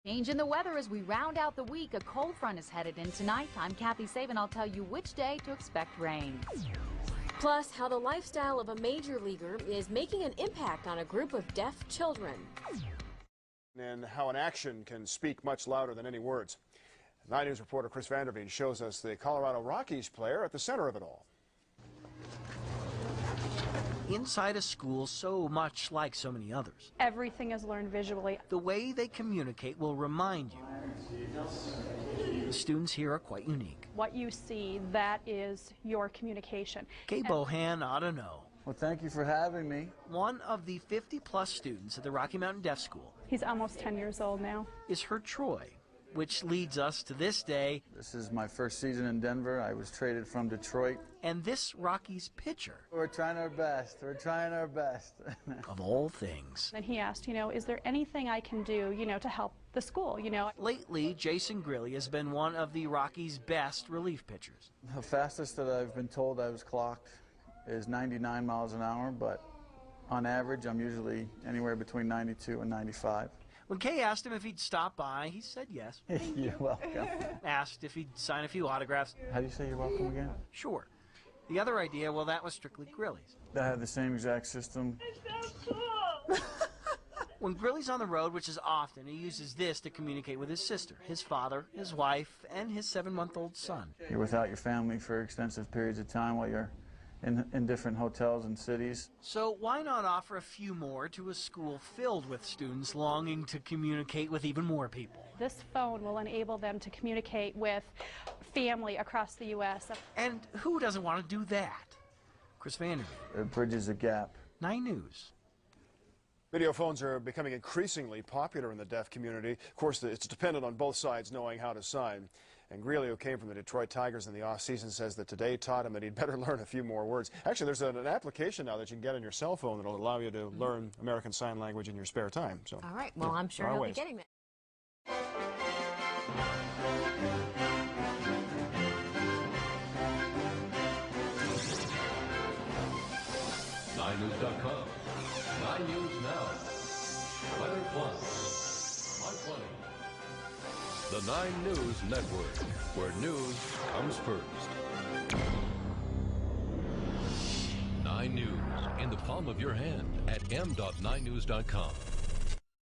Change in the weather as we round out the week. A cold front is headed in tonight. I'm Kathy Saban. I'll tell you which day to expect rain. Plus, how the lifestyle of a major leaguer is making an impact on a group of deaf children. And how an action can speak much louder than any words. 9 News reporter Chris Vanderveen shows us the Colorado Rockies player at the center of it all. Inside a school so much like so many others. Everything is learned visually. The way they communicate will remind you. The students here are quite unique. What you see, that is your communication. Kay Bohan ought to know. Well, thank you for having me. One of the 50-plus students at the Rocky Mountain Deaf School. He's almost 10 years old now. Is her Troy, which leads us to this day. This is my first season in Denver. I was traded from Detroit. And this Rockies pitcher. We're trying our best. We're trying our best. Of all things. And he asked, is there anything I can do, to help the school, Lately, Jason Grilly has been one of the Rockies' best relief pitchers. The fastest that I've been told I was clocked is 99 miles an hour, but on average, I'm usually anywhere between 92 and 95. When Kay asked him if he'd stop by, he said yes. You're welcome. Asked if he'd sign a few autographs. How do you say you're welcome again? Sure. The other idea, well, that was strictly Grilly's. I have the same exact system. When Grilly's on the road, which is often, he uses this to communicate with his sister, his father, his wife, and his 7-month-old son. You're without your family for extensive periods of time while you're in different hotels and cities. So why not offer a few more to a school filled with students longing to communicate with even more people? This phone will enable them to communicate with family across the U.S. And who doesn't want to do that? Chris Vanderveen. It bridges a gap. 9 News. Video phones are becoming increasingly popular in the deaf community. Of course, it's dependent on both sides knowing how to sign. And Greeley, who came from the Detroit Tigers in the off-season, says that today taught him that he'd better learn a few more words. Actually, there's an application now that you can get on your cell phone that will allow you to learn American Sign Language in your spare time. So, all right. Well, I'm sure he'll be getting that. 9news.com. 9 News Now. Weather Plus. 120. The 9 News Network, where news comes first. 9 News in the palm of your hand at m.9news.com.